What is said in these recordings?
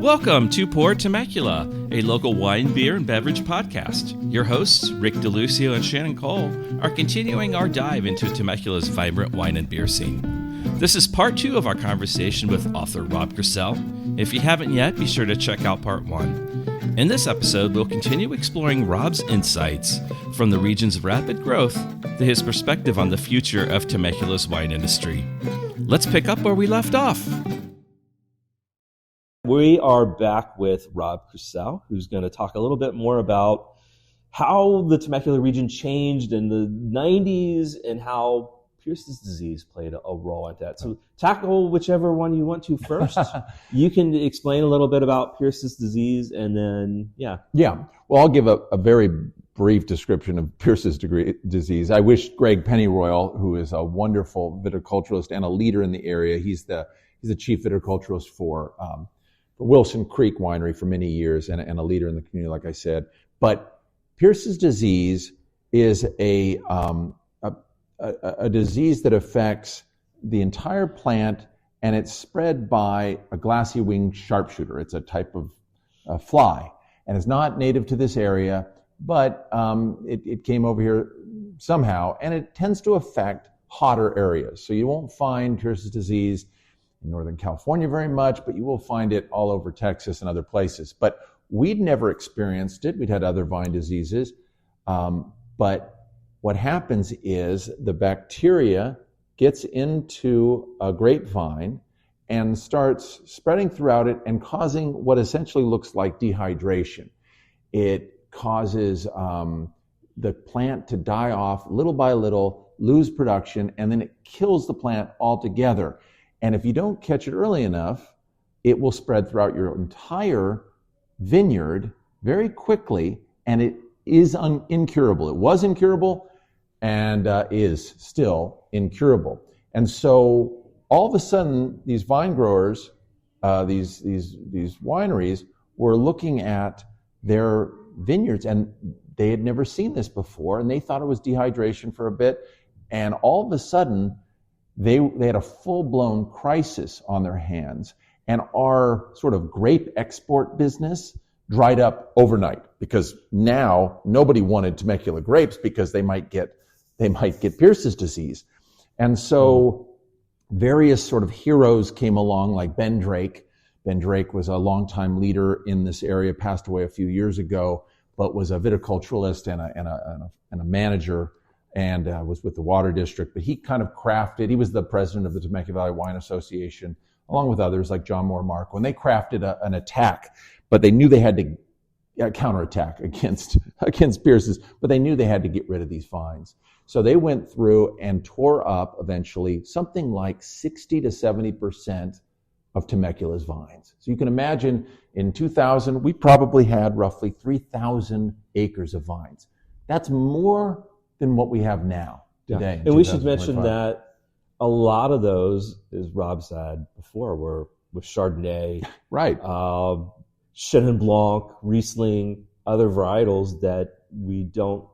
Welcome to Pour Temecula, a local wine, beer, and beverage podcast. Your hosts, Rick DeLucio and Shannon Cole, are continuing our dive into Temecula's vibrant wine and beer scene. This is part 2 of our conversation with author Rob Crisell. If you haven't yet, be sure to check out part 1. In this episode, we'll continue exploring Rob's insights from the region's rapid growth to his perspective on the future of Temecula's wine industry. Let's pick up where we left off. We are back with Rob Crisell, who's going to talk a little bit more about how the Temecula region changed in the 90s and how Pierce's disease played a role in that. So tackle whichever one you want to first. You can explain a little bit about Pierce's disease and then, Yeah. Well, I'll give a very brief description of Pierce's disease. I wish Greg Pennyroyal, who is a wonderful viticulturalist and a leader in the area, he's the chief viticulturalist for Wilson Creek Winery for many years and a leader in the community, like I said. But Pierce's disease is a disease that affects the entire plant, and it's spread by a glassy-winged sharpshooter. It's a type of fly, and it's not native to this area, but it came over here somehow, and it tends to affect hotter areas. So you won't find Pierce's disease in Northern California very much, but you will find it all over Texas and other places. But we'd never experienced it. We'd had other vine diseases. But what happens is the bacteria gets into a grapevine and starts spreading throughout it and causing what essentially looks like dehydration. It causes the plant to die off little by little, lose production, and then it kills the plant altogether. And if you don't catch it early enough, it will spread throughout your entire vineyard very quickly, and it is incurable. It was incurable and is still incurable. And so all of a sudden, these vine growers, these wineries, were looking at their vineyards, and they had never seen this before, and they thought it was dehydration for a bit, and all of a sudden, they had a full-blown crisis on their hands, and our sort of grape export business dried up overnight because now nobody wanted Temecula grapes because they might get Pierce's disease. And so various sort of heroes came along, like Ben Drake. Ben Drake was a longtime leader in this area, passed away a few years ago, but was a viticulturalist and a manager, and was with the Water District. But he kind of crafted, he was the president of the Temecula Valley Wine Association, along with others like John Moore Marco, and they crafted an attack, but they knew they had to counterattack against Pierce's, but they knew they had to get rid of these vines. So they went through and tore up eventually something like 60 to 70% of Temecula's vines. So you can imagine in 2000, we probably had roughly 3,000 acres of vines. That's more than what we have now today. And we should mention that a lot of those, as Rob said before, were with Chardonnay, right? Chenin Blanc, Riesling, other varietals that we don't.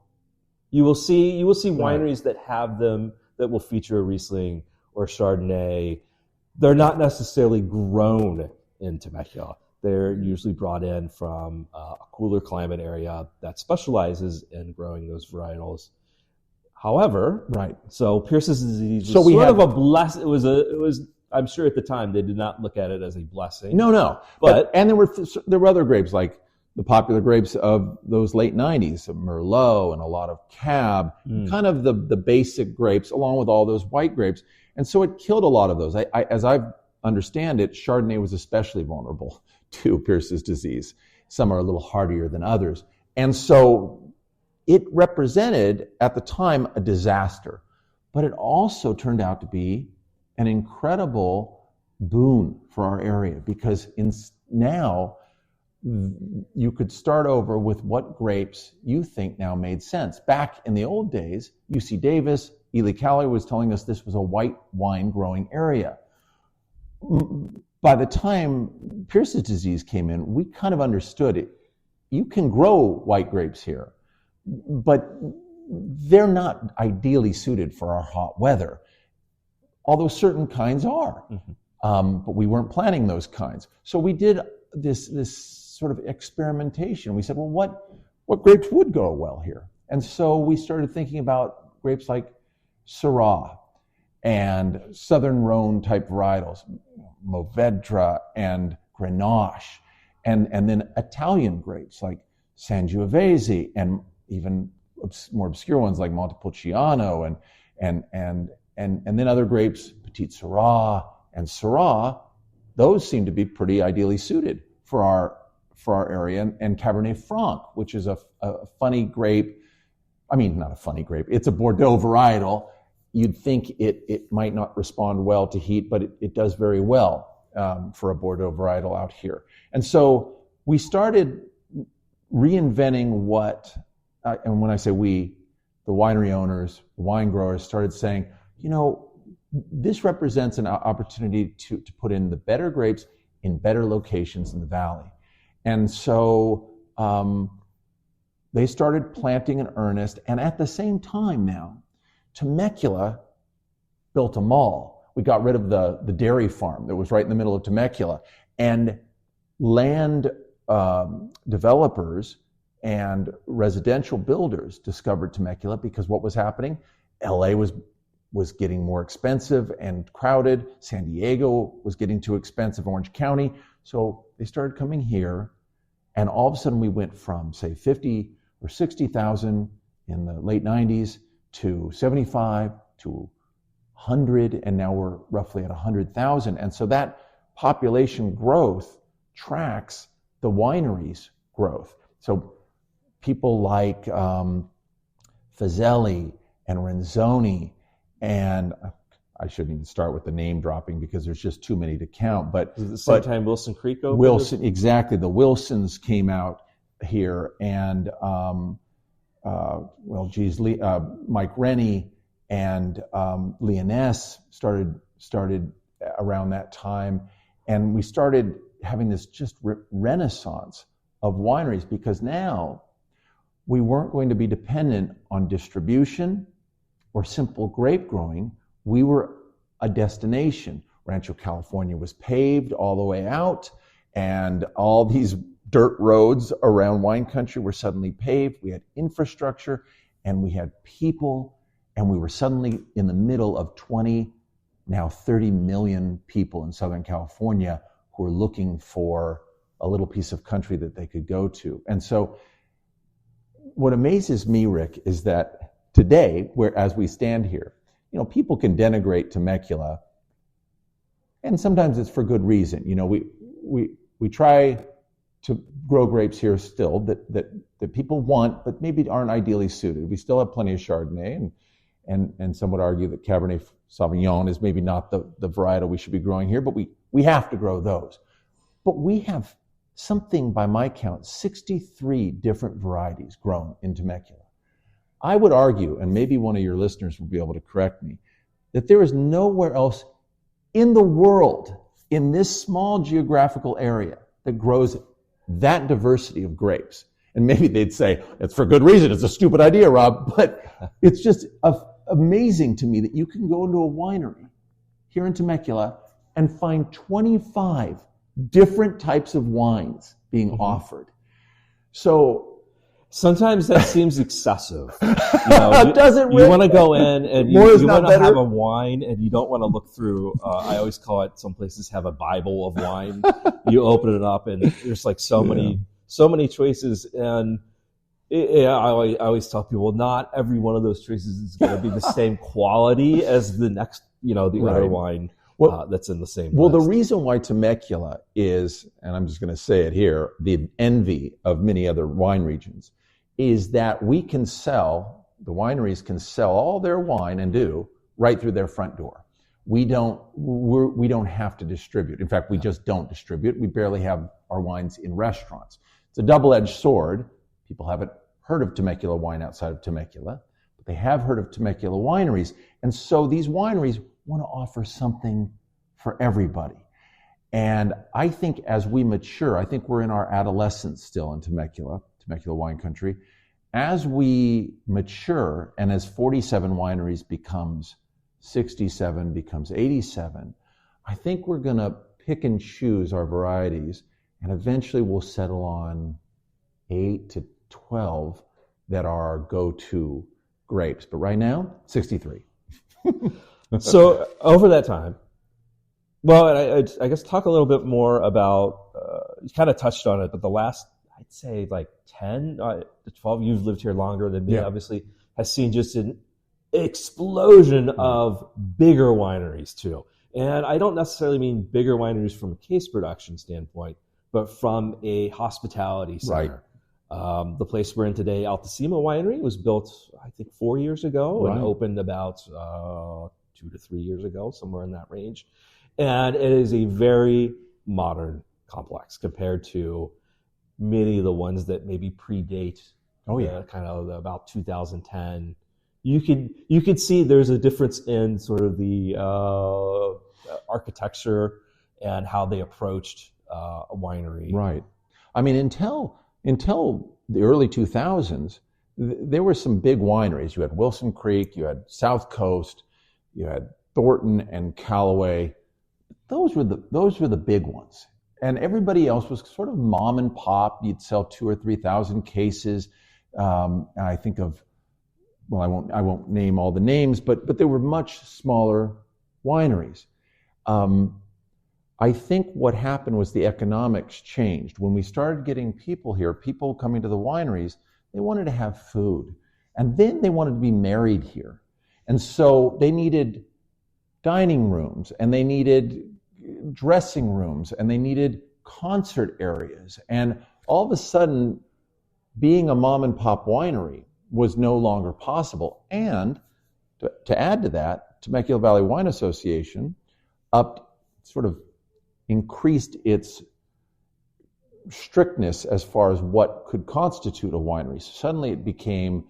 You will see wineries that have them that will feature a Riesling or Chardonnay. They're not necessarily grown in Temecula. They're usually brought in from a cooler climate area that specializes in growing those varietals. However, right. So Pierce's disease was sort of a blessing. It was. I'm sure at the time they did not look at it as a blessing. No. But there were other grapes like the popular grapes of those late '90s, Merlot and a lot of Cab, kind of the basic grapes, along with all those white grapes. And so it killed a lot of those. As I understand it, Chardonnay was especially vulnerable to Pierce's disease. Some are a little hardier than others, and so it represented, at the time, a disaster, but it also turned out to be an incredible boon for our area because now you could start over with what grapes you think now made sense. Back in the old days, UC Davis, Ely Callaway was telling us this was a white wine growing area. By the time Pierce's disease came in, we kind of understood it. You can grow white grapes here, but they're not ideally suited for our hot weather, although certain kinds are. But we weren't planting those kinds. So we did this sort of experimentation. We said, well, what grapes would go well here? And so we started thinking about grapes like Syrah and Southern Rhone type varietals, Mourvedre and Grenache, and then Italian grapes like Sangiovese, and even more obscure ones like Montepulciano, and then other grapes, Petit Syrah and Syrah. Those seem to be pretty ideally suited for our area, and Cabernet Franc, which is a funny grape. I mean, not a funny grape. It's a Bordeaux varietal. You'd think it might not respond well to heat, but it does very well for a Bordeaux varietal out here. And so we started reinventing what, and when I say we, the winery owners, wine growers started saying, this represents an opportunity to put in the better grapes in better locations in the valley. And so they started planting in earnest, and at the same time now, Temecula built a mall. We got rid of the dairy farm that was right in the middle of Temecula, and land developers and residential builders discovered Temecula because what was happening? LA was getting more expensive and crowded. San Diego was getting too expensive, Orange County. So they started coming here, and all of a sudden we went from, say, 50 or 60,000 in the late 90s to 75 to 100, and now we're roughly at 100,000. And so that population growth tracks the wineries' growth. So people like Fazeli and Renzoni, and I shouldn't even start with the name dropping because there's just too many to count. But at the same time, Wilson Creek opened? Wilson, exactly. The Wilsons came out here, and Mike Rennie and Leoness started around that time, and we started having this just renaissance of wineries, because now we weren't going to be dependent on distribution or simple grape growing. We were a destination. Rancho California was paved all the way out, and all these dirt roads around wine country were suddenly paved. We had infrastructure, and we had people, and we were suddenly in the middle of 20, now 30 million people in Southern California who were looking for a little piece of country that they could go to. And so what amazes me, Rick, is that today, as we stand here, people can denigrate Temecula, and sometimes it's for good reason. We try to grow grapes here still that people want, but maybe aren't ideally suited. We still have plenty of Chardonnay, and some would argue that Cabernet Sauvignon is maybe not the varietal we should be growing here, but we have to grow those. But we have something, by my count, 63 different varieties grown in Temecula. I would argue, and maybe one of your listeners will be able to correct me, that there is nowhere else in the world, in this small geographical area, that grows that diversity of grapes. And maybe they'd say, it's for good reason, it's a stupid idea, Rob, but it's just amazing to me that you can go into a winery here in Temecula and find 25 different types of wines being offered. So sometimes that seems excessive. Does it, Rick? You want to go in and you want to have a wine, and you don't want to look through. I always call it, some places have a Bible of wine. You open it up, and there's like so many choices. And I always tell people, not every one of those choices is going to be the same quality as the next, the other wine that's in the same list. The reason why Temecula is, and I'm just going to say it here, the envy of many other wine regions, is that the wineries can sell all their wine, and do, right through their front door. We don't have to distribute. In fact, we just don't distribute. We barely have our wines in restaurants. It's a double-edged sword. People haven't heard of Temecula wine outside of Temecula, but they have heard of Temecula wineries. And so these wineries want to offer something for everybody. And I think as we mature, I think we're in our adolescence still in Temecula wine country. As we mature, and as 47 wineries becomes 67, becomes 87, I think we're going to pick and choose our varieties and eventually we'll settle on 8 to 12 that are our go-to grapes. But right now, 63. So over that time, well, I guess talk a little bit more about, you kind of touched on it, but the last, I'd say like 10 to 12, you've lived here longer than me, obviously, has seen just an explosion of bigger wineries too. And I don't necessarily mean bigger wineries from a case production standpoint, but from a hospitality center. Right. The place we're in today, Altissima Winery, was built, I think, 4 years ago and opened about 2 to 3 years ago, somewhere in that range. And it is a very modern complex compared to many of the ones that maybe predate kind of about 2010. You could see there's a difference in sort of the architecture and how they approached a winery. Right. I mean, until the early 2000s, there were some big wineries. You had Wilson Creek, you had South Coast, you had Thornton and Callaway. Those were the big ones. And everybody else was sort of mom and pop. You'd sell 2,000 or 3,000 cases. And I think of, well, I won't name all the names, but they were much smaller wineries. I think what happened was the economics changed. When we started getting people here, people coming to the wineries, they wanted to have food. And then they wanted to be married here. And so they needed dining rooms, and they needed dressing rooms, and they needed concert areas. And all of a sudden, being a mom and pop winery was no longer possible. And to add to that, Temecula Valley Wine Association increased its strictness as far as what could constitute a winery. So suddenly it became,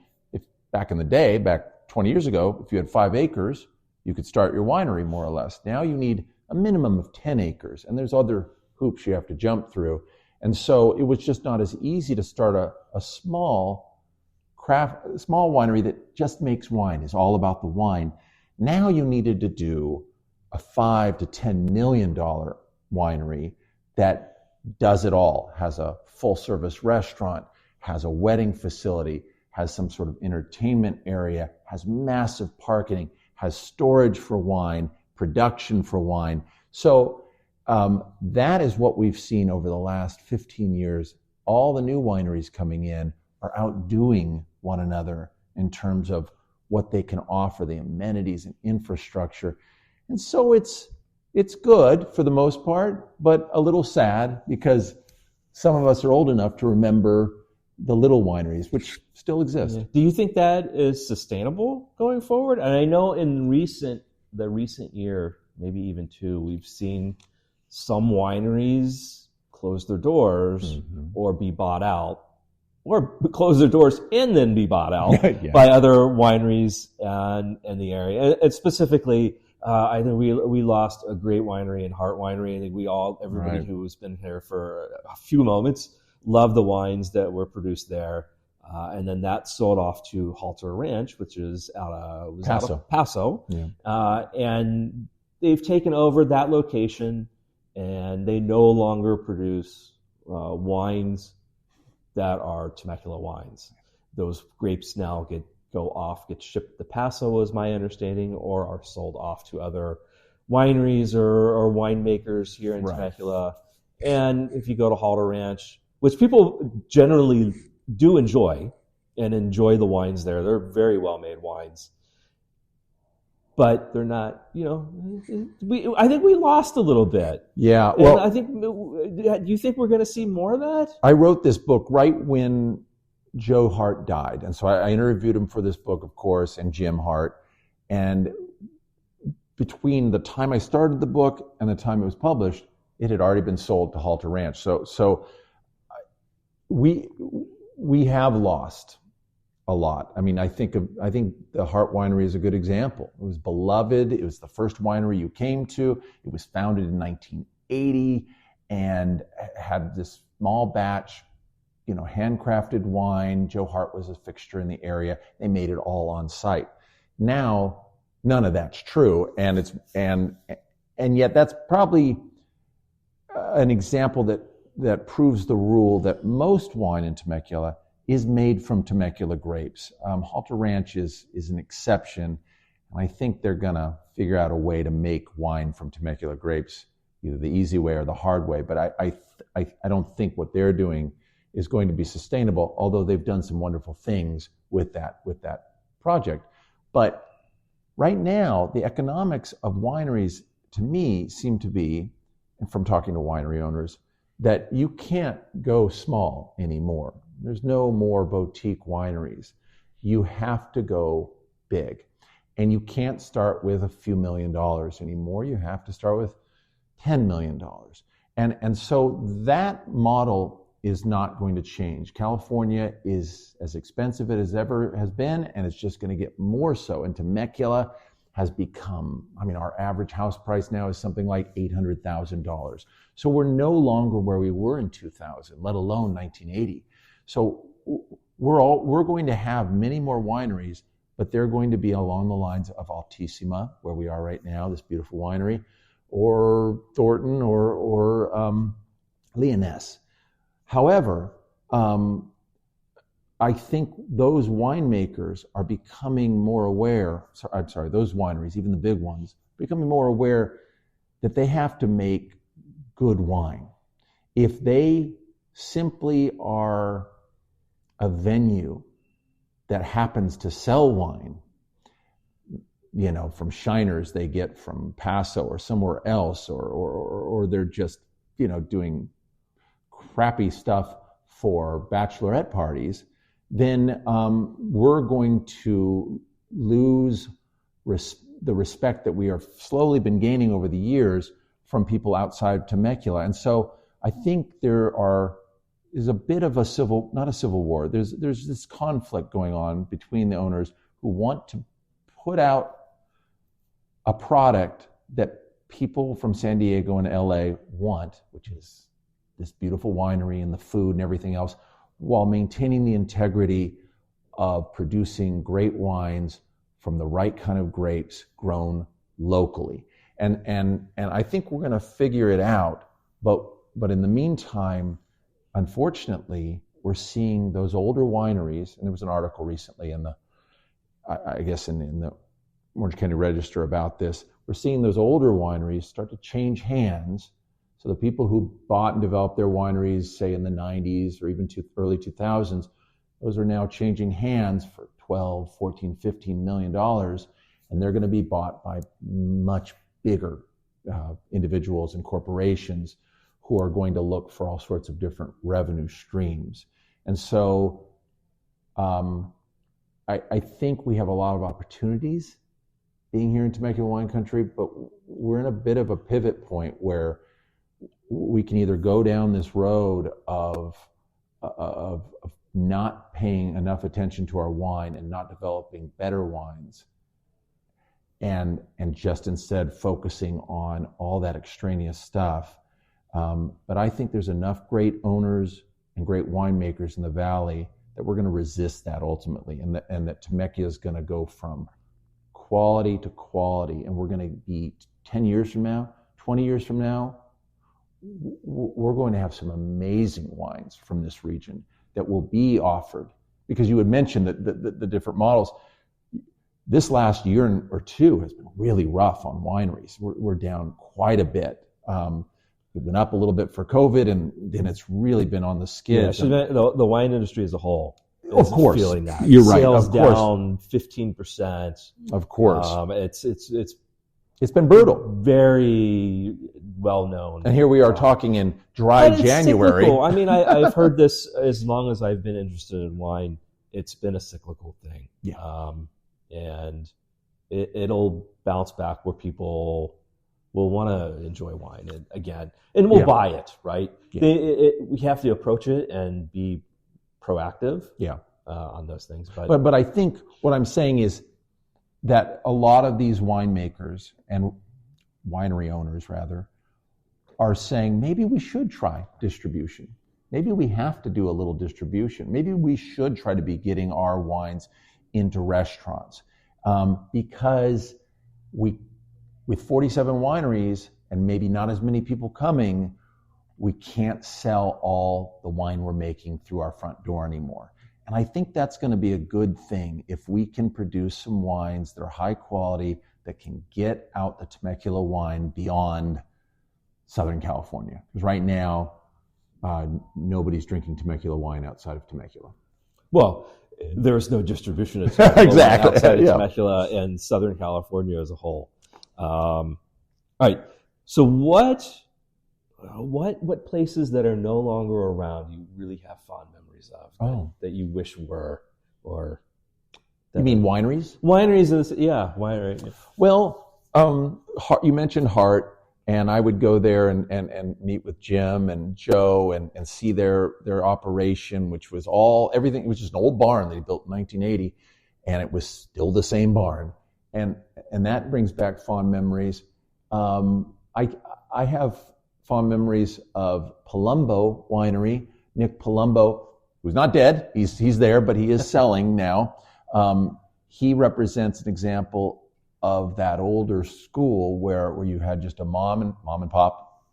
back in the day, back 20 years ago, if you had 5 acres, you could start your winery more or less. Now you need a minimum of 10 acres, and there's other hoops you have to jump through. And so it was just not as easy to start a small winery that just makes wine, is all about the wine. Now you needed to do a $5 to $10 million winery that does it all, has a full service restaurant, has a wedding facility, has some sort of entertainment area, has massive parking, has storage for wine, production for wine. So that is what we've seen over the last 15 years. All the new wineries coming in are outdoing one another in terms of what they can offer, the amenities and infrastructure. And so it's good for the most part, but a little sad because some of us are old enough to remember the little wineries, which still exist. Do you think that is sustainable going forward? And I know in the recent year, maybe even 2, we've seen some wineries close their doors or be bought out, or close their doors and then be bought out by other wineries in the area. And specifically, I think we lost a great winery in Hart Winery. I think everybody who has been here for a few moments, loved the wines that were produced there. And then that sold off to Halter Ranch, which is out of Paso. Yeah. And they've taken over that location, and they no longer produce wines that are Temecula wines. Those grapes now get shipped to Paso, is my understanding, or are sold off to other wineries or winemakers here in Temecula. And if you go to Halter Ranch, which people generally do enjoy the wines there, they're very well made wines, but they're not, I think we lost a little bit. Yeah. Well, do you think we're going to see more of that? I wrote this book right when Joe Hart died. And so I interviewed him for this book, of course, and Jim Hart. And between the time I started the book and the time it was published, it had already been sold to Halter Ranch. So we have lost a lot. I mean, I think the Hart Winery is a good example. It was beloved. It was the first winery you came to. It was founded in 1980 and had this small batch, handcrafted wine. Joe Hart was a fixture in the area. They made it all on site. Now, none of that's true, and yet that's probably an example that that proves the rule that most wine in Temecula is made from Temecula grapes. Halter Ranch is an exception, and I think they're going to figure out a way to make wine from Temecula grapes, either the easy way or the hard way. But I don't think what they're doing is going to be sustainable, although they've done some wonderful things with that project. But right now, the economics of wineries, to me, seem to be, and from talking to winery owners, that you can't go small anymore. There's no more boutique wineries. You have to go big. And you can't start with a few $1 million anymore. You have to start with $10 million. And so that model is not going to change. California is as expensive as it ever has been, and it's just going to get more so. And Temecula has become, our average house price now is something like $800,000. So we're no longer where we were in 2000, let alone 1980. So we're going to have many more wineries, but they're going to be along the lines of Altissima, where we are right now, this beautiful winery, or Thornton, or Leoness. However, I think those winemakers are becoming more aware, those wineries, even the big ones, becoming more aware that they have to make good wine. If they simply are a venue that happens to sell wine, from shiners they get from Paso or somewhere else, or they're just, doing crappy stuff for bachelorette parties, then we're going to lose the respect that we are slowly been gaining over the years from people outside Temecula. And so I think there is a bit of not a civil war. There's this conflict going on between the owners who want to put out a product that people from San Diego and LA want, which is this beautiful winery and the food and everything else, while maintaining the integrity of producing great wines from the right kind of grapes grown locally. And I think we're going to figure it out, but in the meantime, unfortunately, we're seeing those older wineries, and there was an article recently in the Orange County Register about this. We're seeing those older wineries start to change hands. So the people who bought and developed their wineries, say in the 90s or even early 2000s, those are now changing hands for $12, $14, $15 million, and they're going to be bought by much bigger individuals and corporations who are going to look for all sorts of different revenue streams. And so I think we have a lot of opportunities being here in Temecula wine country, but we're in a bit of a pivot point where we can either go down this road of not paying enough attention to our wine and not developing better wines, and just instead focusing on all that extraneous stuff. But I think there's enough great owners and great winemakers in the valley that we're going to resist that ultimately, and that Temecula is going to go from quality to quality, and we're going to be 10 years from now, 20 years from now, we're going to have some amazing wines from this region that will be offered. Because you had mentioned that the different models. This last year or two has been really rough on wineries. We're down quite a bit. It went up a little bit for COVID, and then it's really been on the skids. Yeah, the wine industry as a whole of course, feeling that. You're right. Sales of course. down 15%. Of course. It's been brutal. Very well known. And here we are talking in dry January. Cyclical. I mean, I've heard this as long as I've been interested in wine. It's been a cyclical thing. Yeah. And it'll bounce back where people will want to enjoy wine again, and we'll buy it, right? Yeah. We have to approach it and be proactive on those things. But I think what I'm saying is that a lot of these winemakers and winery owners, rather, are saying maybe we should try distribution. Maybe we have to do a little distribution. Maybe we should try to be getting our wines into restaurants, because with 47 wineries and maybe not as many people coming, we can't sell all the wine we're making through our front door anymore. And I think that's going to be a good thing if we can produce some wines that are high quality, that can get out the Temecula wine beyond Southern California. Because right now, nobody's drinking Temecula wine outside of Temecula. Well, there's no distribution of Temecula exactly. outside of Temecula and Southern California as a whole. All right. So what places that are no longer around you really have fond memories of that you wish were, or you mean wineries? Wineries is winery. Well, you mentioned Hart, and I would go there and meet with Jim and Joe and see their operation, which was everything. It was just an old barn they built in 1980, and it was still the same barn, and that brings back fond memories. I have fond memories of Palumbo Winery. Nick Palumbo, who's not dead, he's there, but he is selling now. He represents an example of that older school where you had just a mom and pop,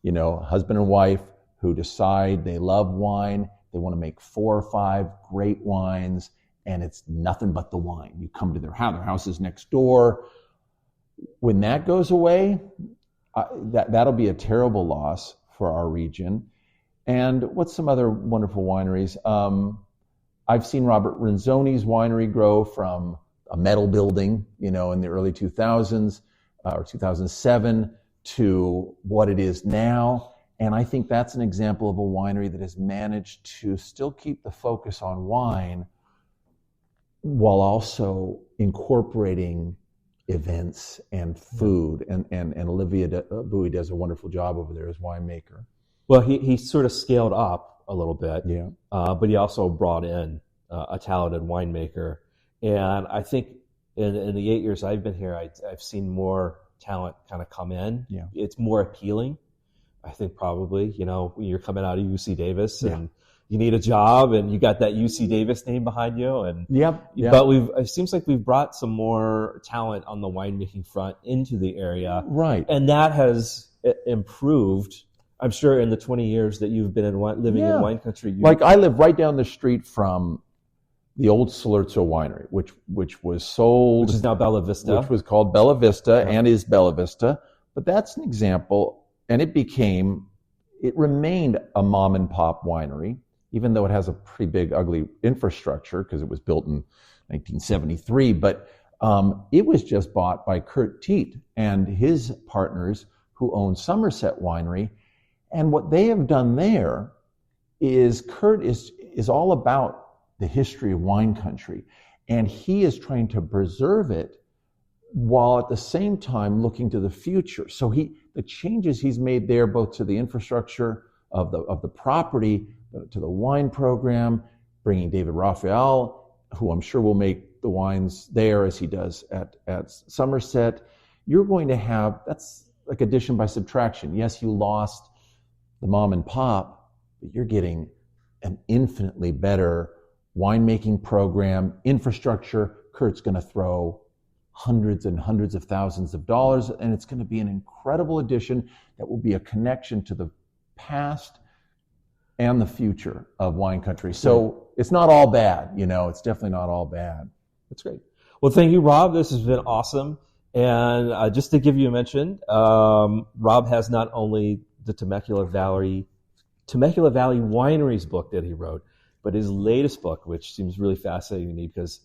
husband and wife who decide they love wine. They want to make 4 or 5 great wines, and it's nothing but the wine. You come to their house is next door. When that goes away, that'll be a terrible loss for our region. And what's some other wonderful wineries? I've seen Robert Renzoni's winery grow from a metal building, in the early 2000s or 2007 to what it is now. And I think that's an example of a winery that has managed to still keep the focus on wine while also incorporating events and food. And Olivia Bowie does a wonderful job over there as winemaker. Well, he sort of scaled up a little bit, yeah. But he also brought in a talented winemaker. And I think in the 8 years I've been here, I've seen more talent kind of come in. Yeah. It's more appealing, I think, probably. When you're coming out of UC Davis and you need a job and you got that UC Davis name behind you. And But it seems like we've brought some more talent on the winemaking front into the area. Right. And that has improved, I'm sure, in the 20 years that you've been living in wine country. I live right down the street from the old Salurzo winery, which was sold, which is now Bella Vista, which was called Bella Vista and is Bella Vista. But that's an example, and it remained a mom and pop winery, even though it has a pretty big, ugly infrastructure because it was built in 1973. But it was just bought by Kurt Teat and his partners who own Somerset Winery. And what they have done there is Kurt is all about the history of wine country. And he is trying to preserve it while at the same time looking to the future. So the changes he's made there, both to the infrastructure of the property, to the wine program, bringing David Raphael, who I'm sure will make the wines there as he does at Somerset. You're going to have, that's like addition by subtraction. Yes, you lost the mom and pop, but you're getting an infinitely better winemaking program, infrastructure. Kurt's going to throw hundreds and hundreds of thousands of dollars, and it's going to be an incredible addition that will be a connection to the past and the future of wine country. So it's not all bad, it's definitely not all bad. That's great. Well, thank you, Rob. This has been awesome. And just to give you a mention, Rob has not only the Temecula Valley Wineries book that he wrote, but his latest book, which seems really fascinating to me because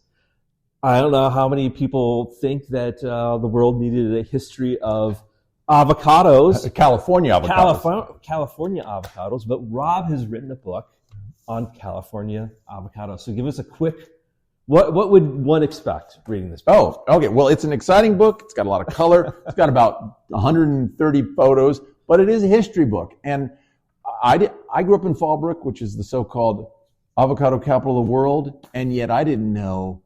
I don't know how many people think that the world needed a history of avocados. California avocados. California avocados. But Rob has written a book on California avocados. So give us a quick, what would one expect reading this book? Oh, okay. Well, it's an exciting book. It's got a lot of color. It's got about 130 photos, but it is a history book. And I grew up in Fallbrook, which is the so-called avocado capital of the world, and yet I didn't know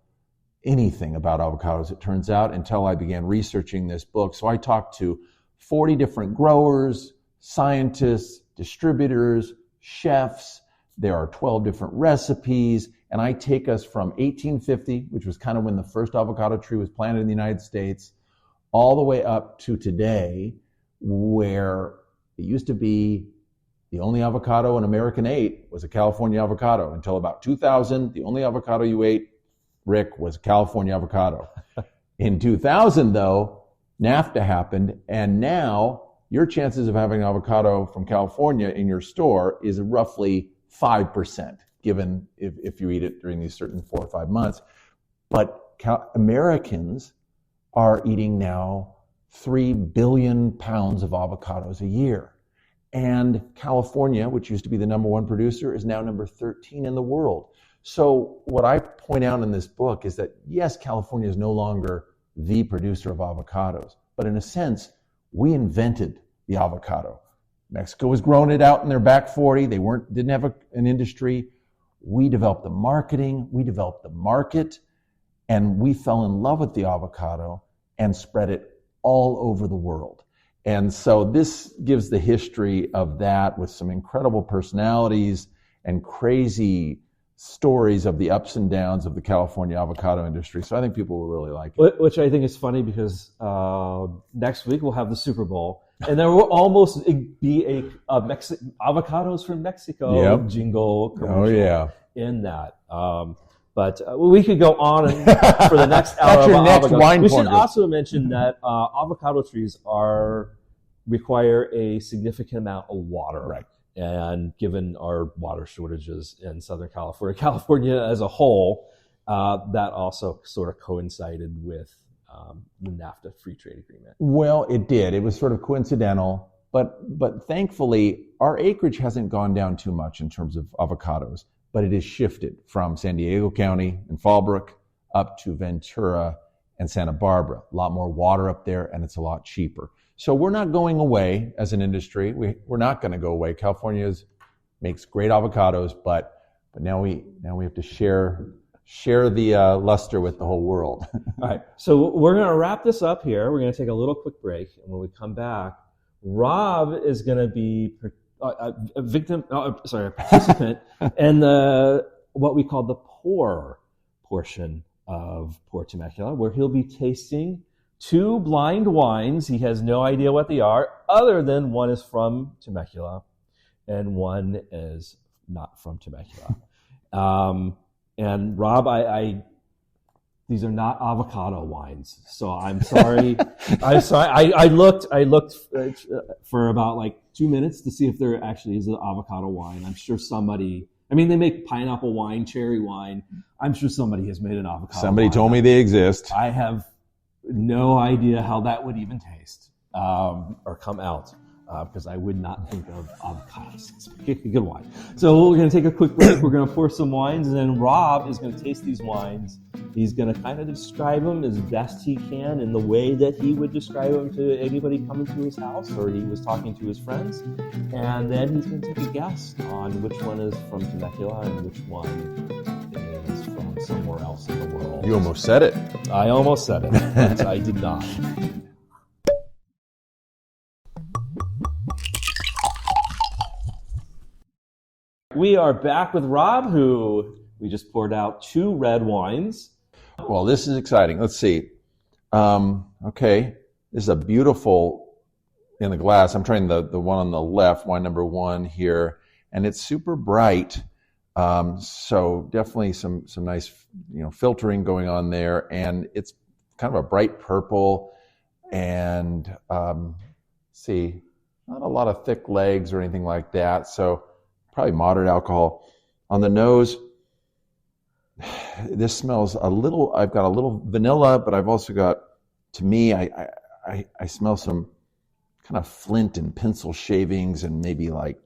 anything about avocados, it turns out, until I began researching this book. So I talked to 40 different growers, scientists, distributors, chefs. There are 12 different recipes, and I take us from 1850, which was kind of when the first avocado tree was planted in the United States, all the way up to today, where it used to be The only avocado an American ate was a California avocado. Until about 2000, the only avocado you ate, Rick, was California avocado. In 2000, though, NAFTA happened, and now your chances of having avocado from California in your store is roughly 5%, given if you eat it during these certain 4 or 5 months. But Americans are eating now 3 billion pounds of avocados a year. And California, which used to be the number 1 producer, is now number 13 in the world. So what I point out in this book is that, yes, California is no longer the producer of avocados, but in a sense, we invented the avocado. Mexico was growing it out in their back 40. They didn't have an industry. We developed the marketing, we developed the market, and we fell in love with the avocado and spread it all over the world. And so this gives the history of that with some incredible personalities and crazy stories of the ups and downs of the California avocado industry. So I think people will really like it. Which I think is funny because next week we'll have the Super Bowl, and there will almost be a avocados from Mexico jingle commercial in that. But we could go on for the next hour. That's your next wine. We should also mention that avocado trees require a significant amount of water. Right. And given our water shortages in Southern California as a whole, that also sort of coincided with the NAFTA free trade agreement. Well, it did. It was sort of coincidental, but thankfully our acreage hasn't gone down too much in terms of avocados, but it has shifted from San Diego County and Fallbrook up to Ventura and Santa Barbara. A lot more water up there, and it's a lot cheaper. So we're not going away as an industry. We're not going to go away. California makes great avocados, but now we have to share the luster with the whole world. All right. So we're going to wrap this up here. We're going to take a little quick break, and when we come back, Rob is going to be a participant in what we call the pour portion of Pour Temecula, where he'll be tasting 2 blind wines. He has no idea what they are, other than one is from Temecula and one is not from Temecula. And Rob, these are not avocado wines, so I'm sorry. I looked for about like 2 minutes to see if there actually is an avocado wine. I'm sure somebody. I mean, they make pineapple wine, cherry wine. I'm sure somebody has made an avocado. Somebody wine. told me they exist. I have no idea how that would even taste or come out because I would not think of avocados as a good wine. So we're going to take a quick break. We're going to pour some wines, and then Rob is going to taste these wines. He's going to kind of describe them as best he can in the way that he would describe them to anybody coming to his house or he was talking to his friends. And then he's going to take a guess on which one is from Temecula and which one is from somewhere else in the world. You almost said it. I almost said it, but I did not. We are back with Rob, who we just poured out 2 red wines. Well, this is exciting. Let's see. Okay, this is a beautiful in the glass. I'm trying the one on the left, wine number 1 here, and it's super bright. So definitely some nice filtering going on there, and it's kind of a bright purple. And see, not a lot of thick legs or anything like that. So probably moderate alcohol. On the nose, this smells a little, I've got a little vanilla, but I've also got, to me, I smell some kind of flint and pencil shavings and maybe like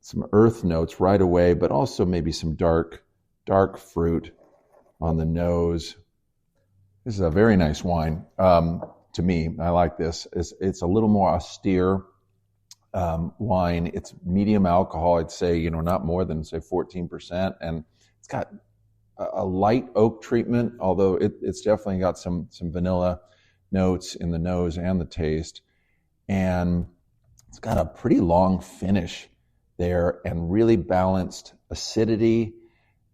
some earth notes right away, but also maybe some dark fruit on the nose. This is a very nice wine. To me, I like this. It's a little more austere wine. It's medium alcohol, I'd say, not more than, say, 14%. And it's got a light oak treatment, although it's definitely got some vanilla notes in the nose and the taste. And it's got a pretty long finish there and really balanced acidity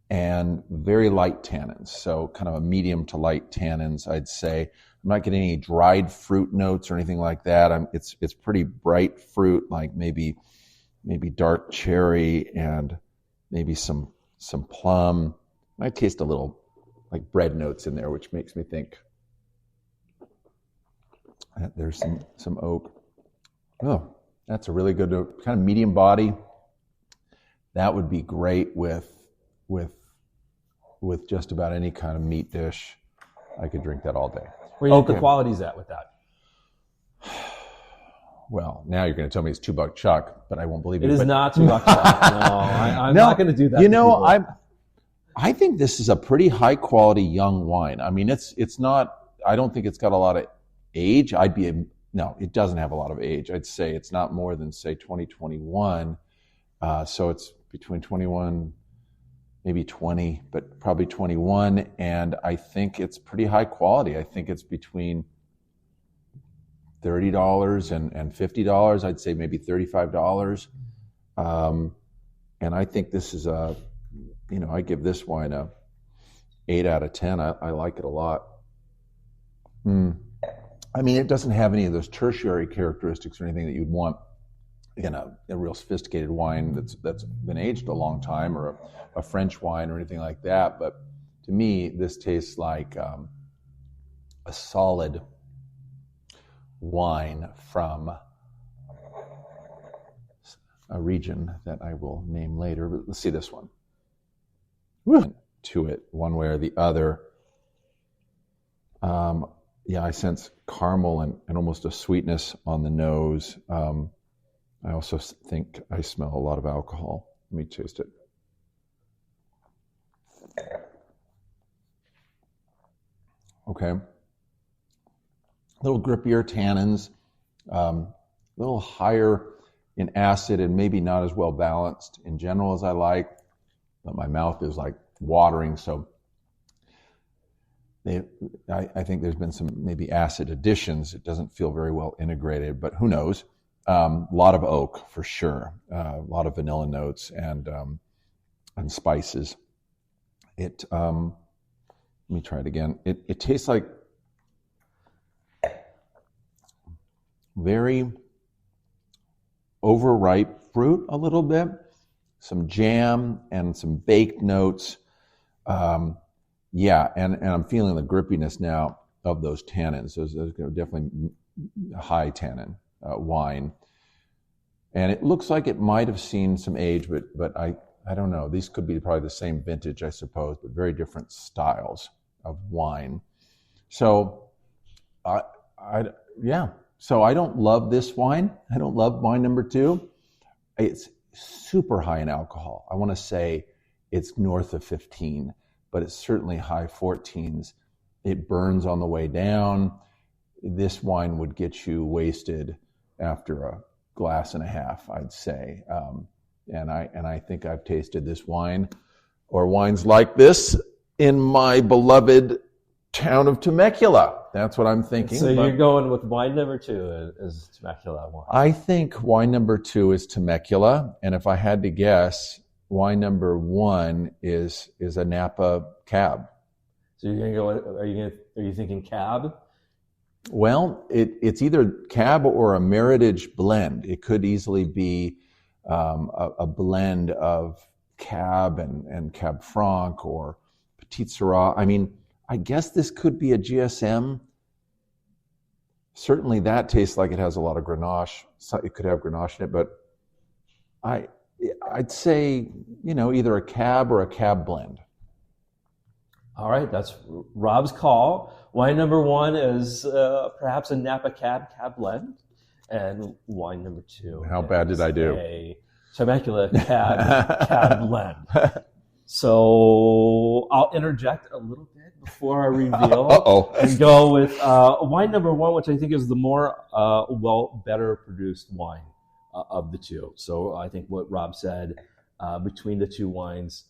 and very light tannins. So kind of a medium to light tannins, I'd say. I'm not getting any dried fruit notes or anything like that. It's pretty bright fruit, like maybe maybe dark cherry and maybe some plum. I taste a little like bread notes in there, which makes me think that there's some oak. Oh, that's a really good kind of medium body. That would be great with just about any kind of meat dish. I could drink that all day. Where do you think the quality's at with that? Well, now you're going to tell me it's 2 Buck Chuck, but I won't believe you. It is not 2 Buck Chuck. No, I'm not going to do that. You know, I think this is a pretty high quality young wine. I mean, it's not. I don't think it's got a lot of age. No, it doesn't have a lot of age. I'd say it's not more than, say, 2021. So it's between 21, maybe 20, but probably 21. And I think it's pretty high quality. I think it's between $30 and $50. I'd say maybe $35. And I think this is I give this wine a 8 out of 10. I like it a lot. I mean, it doesn't have any of those tertiary characteristics or anything that you'd want in a real sophisticated wine that's been aged a long time, or a French wine or anything like that. But to me, this tastes like a solid wine from a region that I will name later. But let's see this one. To it one way or the other. I sense caramel and almost a sweetness on the nose. I also think I smell a lot of alcohol. Let me taste it. Okay. A little grippier tannins, a little higher in acid and maybe not as well balanced in general as I like, but my mouth is like watering, so I think there's been some maybe acid additions. It doesn't feel very well integrated, but who knows? A lot of oak for sure, a lot of vanilla notes and spices. Let me try it again. It tastes like very overripe fruit a little bit, some jam and some baked notes. And I'm feeling the grippiness now of those tannins. Those are definitely high tannin wine. And it looks like it might have seen some age, but I don't know. These could be probably the same vintage, I suppose, but very different styles of wine. So, So I don't love this wine. I don't love wine number 2. It's super high in alcohol. I want to say it's north of 15, but it's certainly high 14s. It burns on the way down. This wine would get you wasted after a glass and a half, I'd say. And I think I've tasted this wine or wines like this in my beloved town of Temecula. That's what I'm thinking. So you're going with wine number 2 as Temecula wine. I think wine number 2 is Temecula, and if I had to guess, wine number 1 is a Napa Cab. So you're gonna go? Are you thinking Cab? Well, it's either Cab or a Meritage blend. It could easily be a blend of Cab and Cab Franc or Petit Syrah. I mean, I guess this could be a GSM. Certainly that tastes like it has a lot of Grenache. So it could have Grenache in it, but I'd say, either a Cab or a Cab blend. All right, that's Rob's call. Wine number 1 is perhaps a Napa Cab blend, and wine number 2. How bad did I do? A Temecula Cab blend. So I'll interject a little bit before I reveal and go with wine number 1, which I think is the more better produced wine of the 2. So I think what Rob said, between the 2 wines,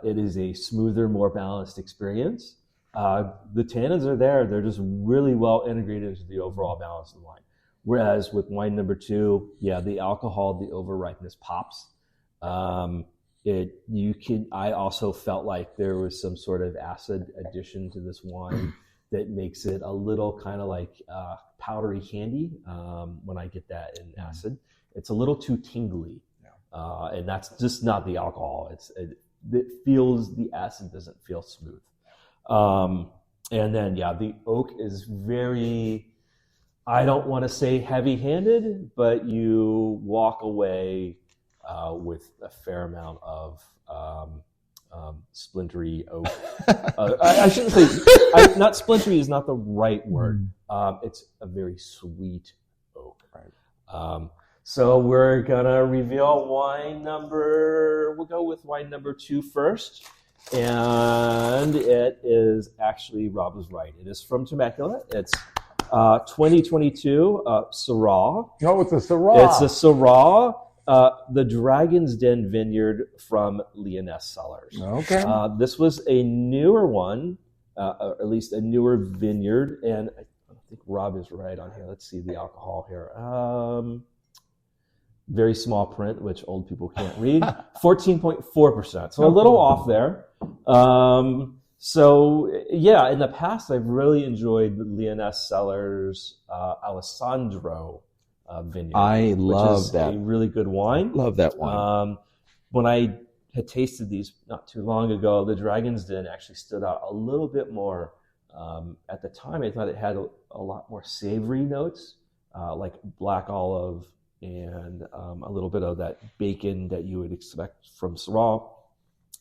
it is a smoother, more balanced experience. The tannins are there. They're just really well integrated into the overall balance of the wine. Whereas with wine number 2, the alcohol, the overripeness pops. I also felt like there was some sort of acid addition to this wine that makes it a little kind of like powdery candy when I get that in acid. It's a little too tingly and that's just not the alcohol. It feels, the acid doesn't feel smooth. And then, the oak is very, I don't want to say heavy-handed, but you walk away with a fair amount of splintery oak. I shouldn't say, not splintery is not the right word. It's a very sweet oak. Right. So we're going to reveal we'll go with wine number 2 first. And it is actually, Rob was right. It is from Temecula. It's 2022 Syrah. Oh, it's a Syrah. It's a Syrah, the Dragon's Den Vineyard from Leoness Cellars. Okay. This was a newer one, or at least a newer vineyard. And I think Rob is right on here. Let's see the alcohol here. Very small print, which old people can't read. 14.4%. So a little off there. In the past, I've really enjoyed the Leoness Cellars Alessandro vineyard. I love that. A really good wine. Love that wine. When I had tasted these not too long ago, the Dragon's Den actually stood out a little bit more. At the time, I thought it had a lot more savory notes, like black olive and a little bit of that bacon that you would expect from Syrah.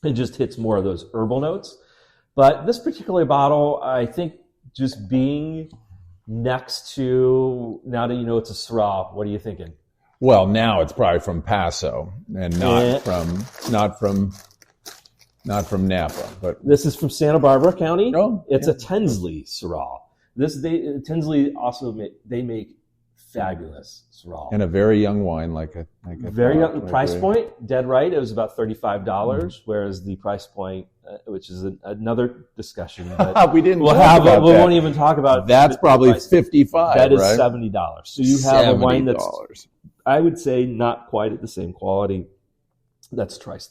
It just hits more of those herbal notes. But this particular bottle, I think just being next to, now that you know it's a Syrah, what are you thinking? Well, now it's probably from Paso and not from Napa. But this is from Santa Barbara County. Oh, it's a Tinsley Syrah. Tinsley also make fabulous Syrah. And a very young wine, like a very young price point. Dead right. It was about $35, whereas the price point, which is another discussion, but we won't even talk about. That's probably $55. That is right? $70. So you have a wine that's, $70. I would say, not quite at the same quality. That's twice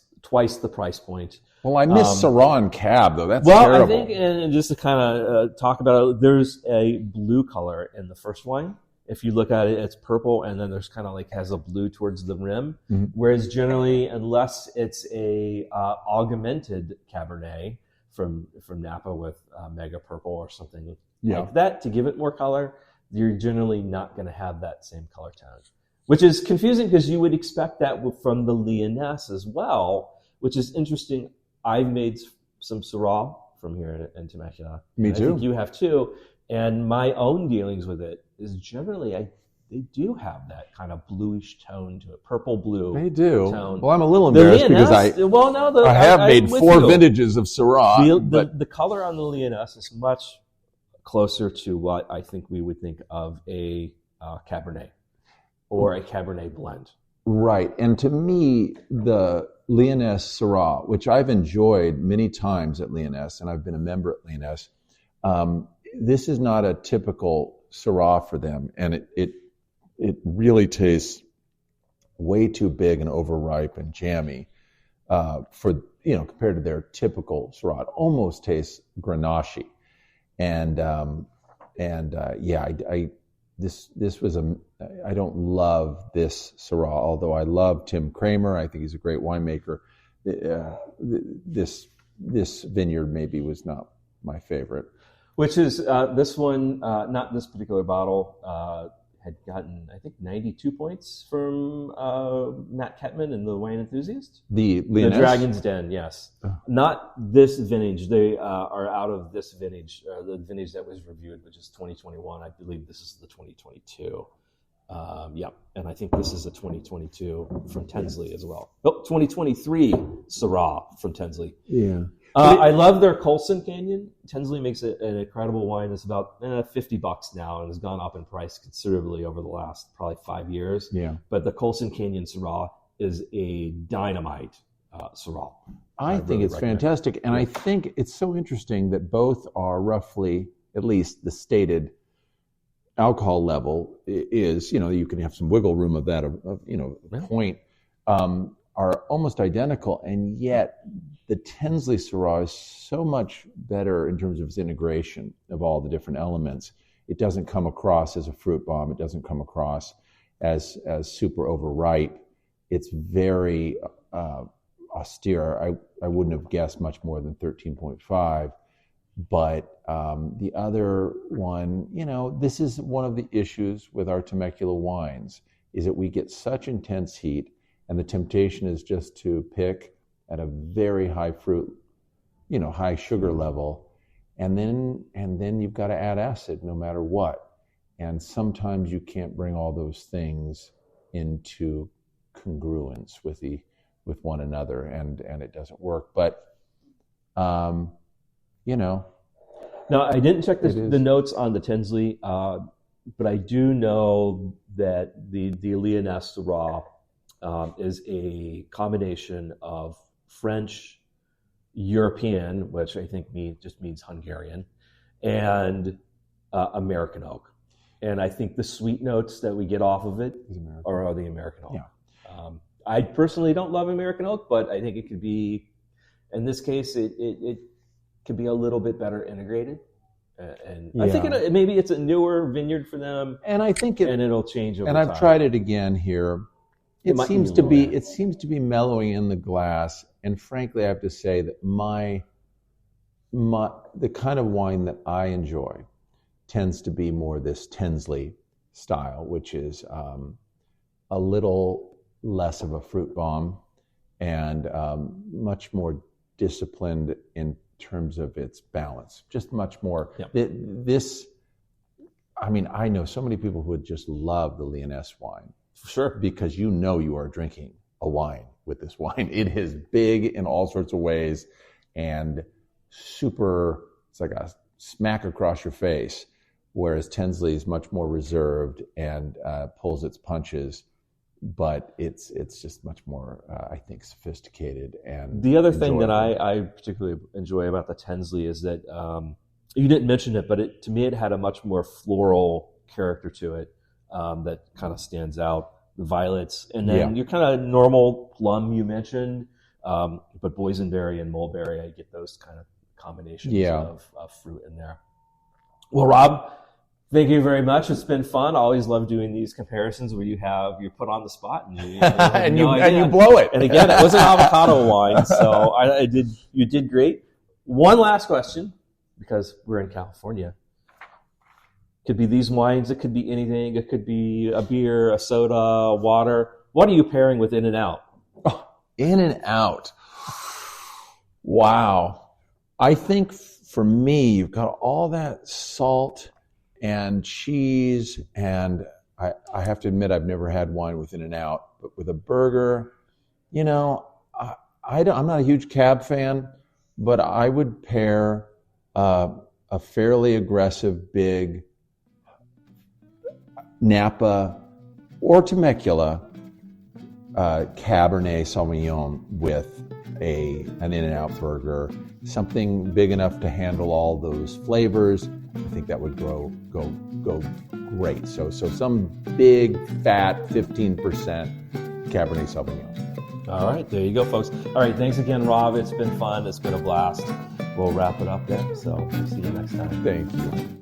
the price point. Well, I miss Syrah and Cab, though. That's terrible. I think, and just to kind of talk about it, there's a blue color in the first wine. If you look at it, it's purple, and then there's kind of has a blue towards the rim. Mm-hmm. Whereas generally, unless it's a augmented Cabernet from Napa with Mega Purple or something like that to give it more color, you're generally not going to have that same color tone. Which is confusing because you would expect that from the Leoness as well, which is interesting. I've made some Syrah from here in Temecula. Me too. I think you have too. And my own dealings with it is generally they do have that kind of bluish tone to it, purple blue. They do. Tone. Well, I'm a little embarrassed because I have made 4 vintages of Syrah. The color on the Leoness is much closer to what I think we would think of a Cabernet or a Cabernet blend. Right. And to me, the Leoness Syrah, which I've enjoyed many times at Leoness, and I've been a member at Leoness, this is not a typical Syrah for them, and it really tastes way too big and overripe and jammy for compared to their typical Syrah. It almost tastes Grenache, this was I don't love this Syrah, although I love Tim Kramer. I think he's a great winemaker. This vineyard maybe was not my favorite. Which is this one, not this particular bottle, had gotten, I think, 92 points from Matt Kettman and the Wine Enthusiast. The Leoness? The Dragon's Den, yes. Not this vintage. They are out of this vintage, the vintage that was reviewed, which is 2021. I believe this is the 2022. And I think this is a 2022 from Tinsley as well. 2023 Syrah from Tinsley. Yeah. I love their Colson Canyon. Tinsley makes an incredible wine. It's about $50 now and has gone up in price considerably over the last probably 5 years. Yeah. But the Colson Canyon Syrah is a dynamite Syrah. I think it's fantastic. And I think it's so interesting that both are roughly, at least the stated alcohol level is, you can have some wiggle room of that, point, are almost identical. And yet the Tinsley Syrah is so much better in terms of its integration of all the different elements. It doesn't come across as a fruit bomb. It doesn't come across as super overripe. it's very austere. I wouldn't have guessed much more than 13.5. But the other one, this is one of the issues with our Temecula wines, is that we get such intense heat, and the temptation is just to pick at a very high fruit, high sugar level, and then you've got to add acid no matter what. And sometimes you can't bring all those things into congruence with one another, and it doesn't work. But Now, I didn't check the notes on the Tinsley, but I do know that the Lyonesse Raw is a combination of French, European, which I think just means Hungarian, and American oak. And I think the sweet notes that we get off of it are the American oak. Yeah. I personally don't love American oak, but I think it could be, in this case, it could be a little bit better integrated. And I think maybe it's a newer vineyard for them. And I think it'll change over time. And I've tried it again here. It seems to be mellowing in the glass. And frankly, I have to say that the kind of wine that I enjoy tends to be more this Tinsley style, which is a little less of a fruit bomb and much more disciplined in terms of its balance, just much more. Yep. I know so many people who would just love the Lyonesse wine. Sure. Because you are drinking a wine with this wine. It is big in all sorts of ways and super, it's like a smack across your face, whereas Tinsley is much more reserved and pulls its punches, but it's just much more, I think, sophisticated. And the other thing that I particularly enjoy about the Tinsley is that you didn't mention it, but to me it had a much more floral character to it that kind of stands out. The violets, and then your kind of normal plum you mentioned, but boysenberry and mulberry, I get those kind of combinations of fruit in there. Well, Rob, thank you very much. It's been fun. I always love doing these comparisons where you're put on the spot and you blow it. And again, it was an avocado wine, so you did great. One last question, because we're in California. Could be these wines. It could be anything. It could be a beer, a soda, water. What are you pairing with In-N-Out? Oh, In-N-Out. Wow. I think for me, you've got all that salt and cheese, and I have to admit I've never had wine with In-N-Out, but with a burger, I'm not a huge cab fan, but I would pair a fairly aggressive big Napa or Temecula Cabernet Sauvignon with an In-N-Out burger, something big enough to handle all those flavors. I think that would go great. So some big fat 15% Cabernet Sauvignon. All right, there you go, folks. All right, thanks again, Rob. It's been fun. It's been a blast. We'll wrap it up there. So we'll see you next time. Thank you.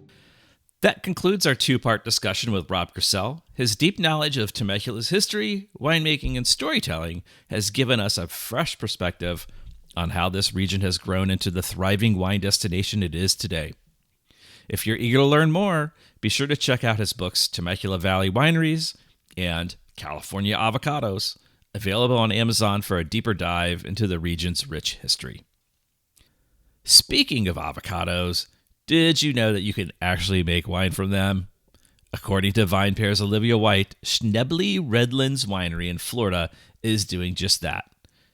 That concludes our two-part discussion with Rob Crisell. His deep knowledge of Temecula's history, winemaking, and storytelling has given us a fresh perspective on how this region has grown into the thriving wine destination it is today. If you're eager to learn more, be sure to check out his books, Temecula Valley Wineries and California Avocados, available on Amazon for a deeper dive into the region's rich history. Speaking of avocados, did you know that you can actually make wine from them? According to VinePair's Olivia White, Schnebly Redlands Winery in Florida is doing just that,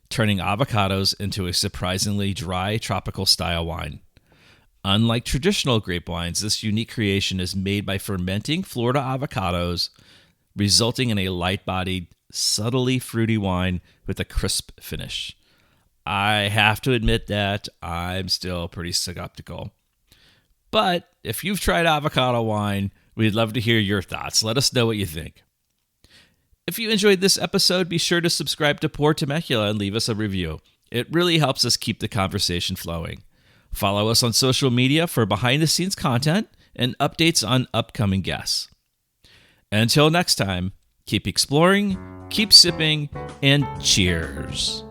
turning avocados into a surprisingly dry tropical style wine. Unlike traditional grape wines, this unique creation is made by fermenting Florida avocados, resulting in a light-bodied, subtly fruity wine with a crisp finish. I have to admit that I'm still pretty skeptical. But if you've tried avocado wine, we'd love to hear your thoughts. Let us know what you think. If you enjoyed this episode, be sure to subscribe to Pour Temecula and leave us a review. It really helps us keep the conversation flowing. Follow us on social media for behind-the-scenes content and updates on upcoming guests. Until next time, keep exploring, keep sipping, and cheers.